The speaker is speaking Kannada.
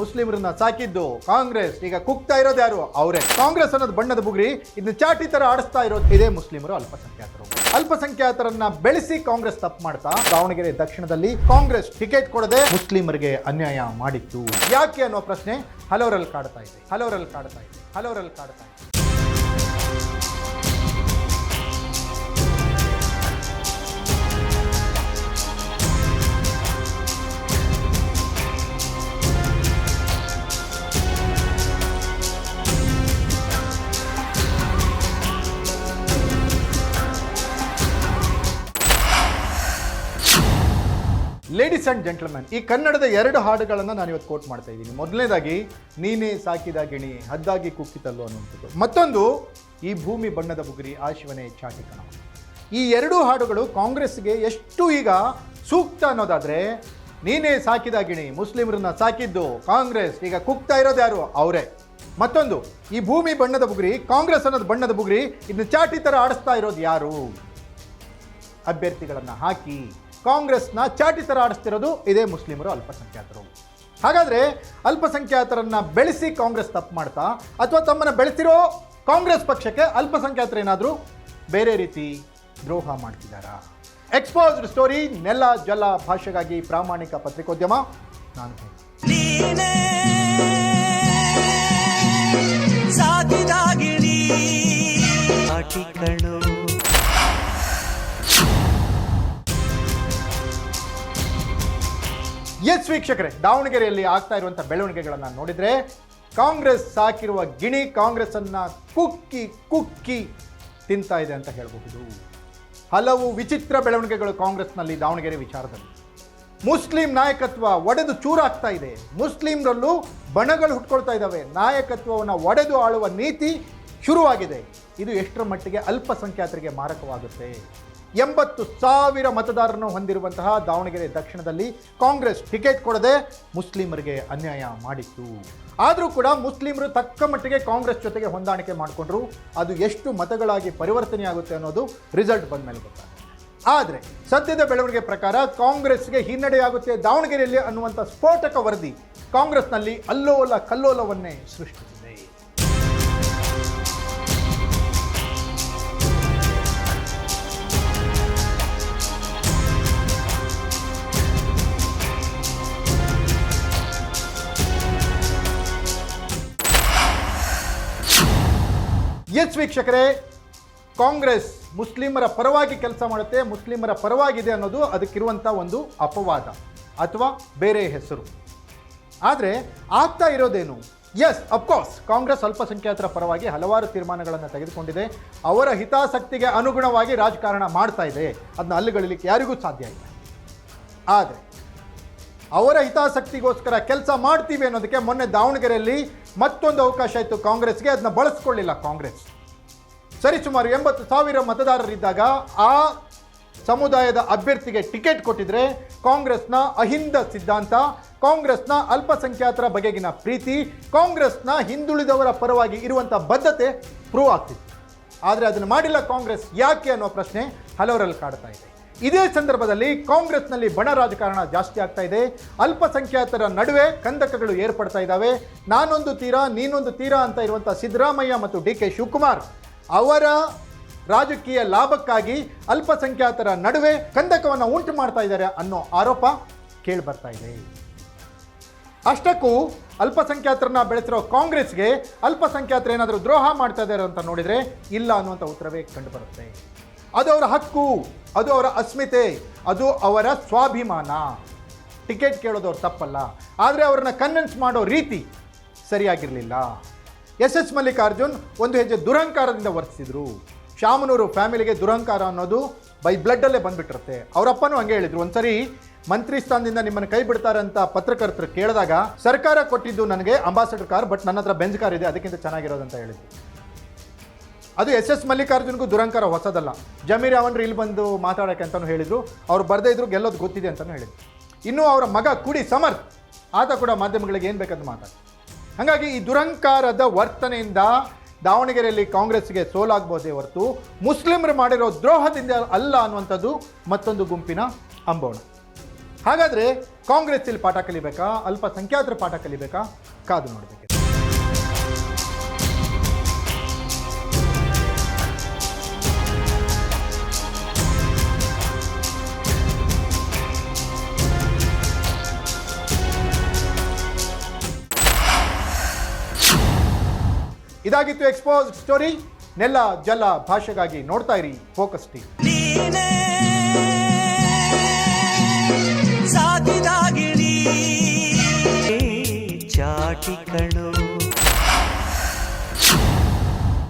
ಮುಸ್ಲಿಮರನ್ನ ಸಾಕಿದ್ದು ಕಾಂಗ್ರೆಸ್, ಈಗ ಕುಗ್ತಾ ಇರೋದು ಯಾರು? ಅವರೇ. ಕಾಂಗ್ರೆಸ್ ಅನ್ನೋದು ಬಣ್ಣದ ಬುಗುರಿ, ಇದನ್ನ ಚಾಟಿ ತರ ಆಡಿಸ್ತಾ ಇರೋದು ಇದೇ ಮುಸ್ಲಿಮರು, ಅಲ್ಪಸಂಖ್ಯಾತರು. ಅಲ್ಪಸಂಖ್ಯಾತರನ್ನ ಬೆಳೆಸಿ ಕಾಂಗ್ರೆಸ್ ತಪ್ಪು ಮಾಡ್ತಾ ದಾವಣಗೆರೆ ದಕ್ಷಿಣದಲ್ಲಿ ಕಾಂಗ್ರೆಸ್ ಟಿಕೆಟ್ ಕೊಡದೆ ಮುಸ್ಲಿಮರಿಗೆ ಅನ್ಯಾಯ ಮಾಡಿತ್ತು. ಯಾಕೆ ಅನ್ನೋ ಪ್ರಶ್ನೆ ಹಲವರಲ್ಲಿ ಕಾಡ್ತಾ ಇದೆ. ಲೇಡೀಸ್ ಅಂಡ್ ಜೆಂಟಲ್ಮೆನ್, ಈ ಕನ್ನಡದ 2 ಹಾಡುಗಳನ್ನು ನಾನು ಇವತ್ತು ಕೋಟ್ ಮಾಡ್ತಾ ಇದ್ದೀನಿ. ಮೊದಲನೇದಾಗಿ ನೀನೇ ಸಾಕಿದ ಗಿಣಿ ಹದ್ದಾಗಿ ಕುಕ್ಕಿತಲ್ಲು ಅನ್ನುವಂಥದ್ದು, ಮತ್ತೊಂದು ಈ ಭೂಮಿ ಬಣ್ಣದ ಬುಗುರಿ ಆ ಶಿವನೇ ಚಾಟಿ ಕಣ. ಈ 2 ಹಾಡುಗಳು ಕಾಂಗ್ರೆಸ್ಗೆ ಎಷ್ಟು ಈಗ ಸೂಕ್ತ ಅನ್ನೋದಾದರೆ, ನೀನೇ ಸಾಕಿದ ಗಿಣಿ ಮುಸ್ಲಿಮರನ್ನ ಸಾಕಿದ್ದು ಕಾಂಗ್ರೆಸ್, ಈಗ ಕುಗ್ತಾ ಇರೋದು ಯಾರು? ಅವರೇ. ಮತ್ತೊಂದು ಈ ಭೂಮಿ ಬಣ್ಣದ ಬುಗುರಿ, ಕಾಂಗ್ರೆಸ್ ಅನ್ನೋದು ಬಣ್ಣದ ಬುಗುರಿ, ಇದನ್ನ ಚಾಟಿ ಥರ ಆಡಿಸ್ತಾ ಇರೋದು ಯಾರು? ಅಭ್ಯರ್ಥಿಗಳನ್ನು ಹಾಕಿ ಕಾಂಗ್ರೆಸ್ನ ಚಾಟಿ ಥರ ಆಡಿಸ್ತಿರೋದು ಇದೇ ಮುಸ್ಲಿಮರು, ಅಲ್ಪಸಂಖ್ಯಾತರು. ಹಾಗಾದರೆ ಅಲ್ಪಸಂಖ್ಯಾತರನ್ನ ಬೆಳೆಸಿ ಕಾಂಗ್ರೆಸ್ ತಪ್ಪು ಮಾಡ್ತಾ, ಅಥವಾ ತಮ್ಮನ್ನು ಬೆಳೆಸಿರೋ ಕಾಂಗ್ರೆಸ್ ಪಕ್ಷಕ್ಕೆ ಅಲ್ಪಸಂಖ್ಯಾತರು ಏನಾದರೂ ಬೇರೆ ರೀತಿ ದ್ರೋಹ ಮಾಡ್ತಿದ್ದಾರಾ? ಎಕ್ಸ್ಪೋಸ್ಡ್ ಸ್ಟೋರಿ, ನೆಲ ಜಲ ಭಾಷೆಗಾಗಿ ಪ್ರಾಮಾಣಿಕ ಪತ್ರಿಕೋದ್ಯಮ. ನಾನು ಎಸ್ ವೀಕ್ಷಕರೇ, ದಾವಣಗೆರೆಯಲ್ಲಿ ಆಗ್ತಾ ಇರುವಂಥ ಬೆಳವಣಿಗೆಗಳನ್ನು ನೋಡಿದರೆ ಕಾಂಗ್ರೆಸ್ ಸಾಕಿರುವ ಗಿಣಿ ಕಾಂಗ್ರೆಸ್ಸನ್ನು ಕುಕ್ಕಿ ಕುಕ್ಕಿ ತಿಂತಾ ಇದೆ ಅಂತ ಹೇಳಬಹುದು. ಹಲವು ವಿಚಿತ್ರ ಬೆಳವಣಿಗೆಗಳು ಕಾಂಗ್ರೆಸ್ನಲ್ಲಿ ದಾವಣಗೆರೆ ವಿಚಾರದಲ್ಲಿ. ಮುಸ್ಲಿಂ ನಾಯಕತ್ವ ಒಡೆದು ಚೂರಾಗ್ತಾ ಇದೆ. ಮುಸ್ಲಿಮರಲ್ಲೂ ಬಣಗಳು ಹುಟ್ಕೊಳ್ತಾ ಇದ್ದಾವೆ. ನಾಯಕತ್ವವನ್ನು ಒಡೆದು ಆಳುವ ನೀತಿ ಶುರುವಾಗಿದೆ. ಇದು ಎಷ್ಟರ ಮಟ್ಟಿಗೆ ಅಲ್ಪಸಂಖ್ಯಾತರಿಗೆ ಮಾರಕವಾಗುತ್ತೆ? 80,000 ಮತದಾರರನ್ನು ಹೊಂದಿರುವಂತಹ ದಾವಣಗೆರೆ ದಕ್ಷಿಣದಲ್ಲಿ ಕಾಂಗ್ರೆಸ್ ಟಿಕೆಟ್ ಕೊಡದೆ ಮುಸ್ಲಿಮರಿಗೆ ಅನ್ಯಾಯ ಮಾಡಿತ್ತು. ಆದರೂ ಕೂಡ ಮುಸ್ಲಿಮರು ತಕ್ಕ ಮಟ್ಟಿಗೆ ಕಾಂಗ್ರೆಸ್ ಜೊತೆಗೆ ಹೊಂದಾಣಿಕೆ ಮಾಡಿಕೊಂಡ್ರು. ಅದು ಎಷ್ಟು ಮತಗಳಾಗಿ ಪರಿವರ್ತನೆಯಾಗುತ್ತೆ ಅನ್ನೋದು ರಿಸಲ್ಟ್ ಬಂದ ಮೇಲೆ ಗೊತ್ತಾಗುತ್ತೆ. ಆದರೆ ಸದ್ಯದ ಬೆಳವಣಿಗೆ ಪ್ರಕಾರ ಕಾಂಗ್ರೆಸ್ಗೆ ಹಿನ್ನಡೆಯಾಗುತ್ತೆ ದಾವಣಗೆರೆಯಲ್ಲಿ ಅನ್ನುವಂಥ ಸ್ಫೋಟಕ ವರದಿ ಕಾಂಗ್ರೆಸ್ನಲ್ಲಿ ಅಲ್ಲೋಲ ಕಲ್ಲೋಲವನ್ನೇ ಸೃಷ್ಟಿಸಿದೆ. ಎಸ್ ವೀಕ್ಷಕರೇ, ಕಾಂಗ್ರೆಸ್ ಮುಸ್ಲಿಮರ ಪರವಾಗಿ ಕೆಲಸ ಮಾಡುತ್ತೆ, ಮುಸ್ಲಿಮರ ಪರವಾಗಿದೆ ಅನ್ನೋದು ಅದಕ್ಕಿರುವಂಥ ಒಂದು ಅಪವಾದ ಅಥವಾ ಬೇರೆ ಹೆಸರು. ಆದರೆ ಆಗ್ತಾ ಇರೋದೇನು? ಎಸ್, ಅಫ್ಕೋರ್ಸ್ ಕಾಂಗ್ರೆಸ್ ಅಲ್ಪಸಂಖ್ಯಾತರ ಪರವಾಗಿ ಹಲವಾರು ತೀರ್ಮಾನಗಳನ್ನು ತೆಗೆದುಕೊಂಡಿದೆ. ಅವರ ಹಿತಾಸಕ್ತಿಗೆ ಅನುಗುಣವಾಗಿ ರಾಜಕಾರಣ ಮಾಡ್ತಾ ಇದೆ. ಅದನ್ನ ಅಲ್ಲಿಗಳಿಲಿಕ್ಕೆ ಯಾರಿಗೂ ಸಾಧ್ಯ ಇಲ್ಲ. ಆದರೆ ಅವರ ಹಿತಾಸಕ್ತಿಗೋಸ್ಕರ ಕೆಲಸ ಮಾಡ್ತೀವಿ ಅನ್ನೋದಕ್ಕೆ ಮೊನ್ನೆ ದಾವಣಗೆರೆಯಲ್ಲಿ ಮತ್ತೊಂದು ಅವಕಾಶ ಇತ್ತು ಕಾಂಗ್ರೆಸ್ಗೆ. ಅದನ್ನ ಬಳಸ್ಕೊಳ್ಳಿಲ್ಲ ಕಾಂಗ್ರೆಸ್. ಸರಿಸುಮಾರು 80,000 ಮತದಾರರಿದ್ದಾಗ ಆ ಸಮುದಾಯದ ಅಭ್ಯರ್ಥಿಗೆ ಟಿಕೆಟ್ ಕೊಟ್ಟಿದ್ರೆ ಕಾಂಗ್ರೆಸ್ನ ಅಹಿಂದ ಸಿದ್ಧಾಂತ, ಕಾಂಗ್ರೆಸ್ನ ಅಲ್ಪಸಂಖ್ಯಾತರ ಬಗೆಗಿನ ಪ್ರೀತಿ, ಕಾಂಗ್ರೆಸ್ನ ಹಿಂದುಳಿದವರ ಪರವಾಗಿ ಇರುವಂಥ ಬದ್ಧತೆ ಪ್ರೂವ್ ಆಗ್ತಿತ್ತು. ಆದರೆ ಅದನ್ನು ಮಾಡಿಲ್ಲ ಕಾಂಗ್ರೆಸ್. ಯಾಕೆ ಅನ್ನೋ ಪ್ರಶ್ನೆ ಹಲವರಲ್ಲಿ ಕಾಡ್ತಾ ಇದೆ. ಇದೇ ಸಂದರ್ಭದಲ್ಲಿ ಕಾಂಗ್ರೆಸ್ನಲ್ಲಿ ಬಣ ರಾಜಕಾರಣ ಜಾಸ್ತಿ ಆಗ್ತಾ ಇದೆ. ಅಲ್ಪಸಂಖ್ಯಾತರ ನಡುವೆ ಕಂದಕಗಳು ಏರ್ಪಡ್ತಾ ಇದ್ದಾವೆ. ನಾನೊಂದು ತೀರಾ ನೀನೊಂದು ತೀರಾ ಅಂತ ಇರುವಂಥ ಸಿದ್ದರಾಮಯ್ಯ ಮತ್ತು ಡಿ ಕೆ ಶಿವಕುಮಾರ್ ಅವರ ರಾಜಕೀಯ ಲಾಭಕ್ಕಾಗಿ ಅಲ್ಪಸಂಖ್ಯಾತರ ನಡುವೆ ಕಂದಕವನ್ನು ಉಂಟು ಮಾಡ್ತಾ ಇದ್ದಾರೆ ಅನ್ನೋ ಆರೋಪ ಕೇಳಿ ಬರ್ತಾ ಇದೆ. ಅಷ್ಟಕ್ಕೂ ಅಲ್ಪಸಂಖ್ಯಾತರನ್ನ ಬೆಳೆಸಿರೋ ಕಾಂಗ್ರೆಸ್ಗೆ ಅಲ್ಪಸಂಖ್ಯಾತರು ಏನಾದರೂ ದ್ರೋಹ ಮಾಡ್ತಾ ಇದ್ದಾರೆ ಅಂತ ನೋಡಿದರೆ ಇಲ್ಲ ಅನ್ನುವಂಥ ಉತ್ತರವೇ ಕಂಡುಬರುತ್ತೆ. ಅದು ಅವರ ಹಕ್ಕು, ಅದು ಅವರ ಅಸ್ಮಿತೆ, ಅದು ಅವರ ಸ್ವಾಭಿಮಾನ. ಟಿಕೆಟ್ ಕೇಳೋದು ಅವ್ರು ತಪ್ಪಲ್ಲ. ಆದರೆ ಅವರನ್ನು ಕನ್ವಿನ್ಸ್ ಮಾಡೋ ರೀತಿ ಸರಿಯಾಗಿರಲಿಲ್ಲ. ಎಸ್ ಮಲ್ಲಿಕಾರ್ಜುನ್ ಒಂದು ಹೆಜ್ಜೆ ದುರಹಂಕಾರದಿಂದ ವರ್ತಿಸಿದ್ರು. ಶಾಮನೂರು ಫ್ಯಾಮಿಲಿಗೆ ದುರಹಂಕಾರ ಅನ್ನೋದು ಬೈ ಬ್ಲಡ್ಡಲ್ಲೇ ಬಂದುಬಿಟ್ಟಿರುತ್ತೆ. ಅವರಪ್ಪನೂ ಹಂಗೆ ಹೇಳಿದರು. ಒಂದ್ಸರಿ ಮಂತ್ರಿ ಸ್ಥಾನದಿಂದ ನಿಮ್ಮನ್ನು ಕೈ ಬಿಡ್ತಾರೆ ಅಂತ ಪತ್ರಕರ್ತರು ಕೇಳಿದಾಗ ಸರ್ಕಾರ ಕೊಟ್ಟಿದ್ದು ನನಗೆ ಅಂಬಾಸಡರ್ ಕಾರ್, ಬಟ್ ನನ್ನ ಹತ್ರ ಬೆಂಜ್ ಕಾರ್ ಇದೆ, ಅದಕ್ಕಿಂತ ಚೆನ್ನಾಗಿರೋದಂತ ಹೇಳಿದ್ರು. ಅದು ಎಸ್ ಮಲ್ಲಿಕಾರ್ಜುನ್ಗೂ ದುರಂಕಾರ ಹೊಸದಲ್ಲ. ಜಮೀರ್ ಅವನ್ರು ಇಲ್ಲಿ ಬಂದು ಮಾತಾಡೋಕ್ಕೆ ಅಂತಲೂ ಹೇಳಿದರು. ಅವ್ರು ಬರದೇ ಇದ್ರು ಗೆಲ್ಲೋದು ಗೊತ್ತಿದೆ ಅಂತಲೂ ಹೇಳಿದರು. ಇನ್ನೂ ಅವರ ಮಗ ಕುಡಿ ಸಮರ್ಥ್, ಆತ ಕೂಡ ಮಾಧ್ಯಮಗಳಿಗೆ ಏನು ಬೇಕಂತ ಮಾತಾಡಿ. ಹಾಗಾಗಿ ಈ ದುರಂಕಾರದ ವರ್ತನೆಯಿಂದ ದಾವಣಗೆರೆಯಲ್ಲಿ ಕಾಂಗ್ರೆಸ್ಗೆ ಸೋಲಾಗಬಹುದೇ ಹೊರತು ಮುಸ್ಲಿಮರು ಮಾಡಿರೋ ದ್ರೋಹದಿಂದ ಅಲ್ಲ ಅನ್ನುವಂಥದ್ದು ಮತ್ತೊಂದು ಗುಂಪಿನ ಅಂಬೋಣ. ಹಾಗಾದರೆ ಕಾಂಗ್ರೆಸ್ ಇಲ್ಲಿ ಪಾಠ ಕಲಿಬೇಕಾ, ಅಲ್ಪಸಂಖ್ಯಾತರ ಪಾಠ ಕಲಿಬೇಕಾ? ಕಾದು ನೋಡಬೇಕು. ಇದಾಗಿತ್ತು ಎಕ್ಸ್ಪೋಸ್ ಸ್ಟೋರಿ. ನೆಲ ಜಲ ಭಾಷೆಗಾಗಿ ನೋಡ್ತಾ ಇರಿ ಫೋಕಸ್ ಟಿವಿ. ಚಾಟಿ ಕಣು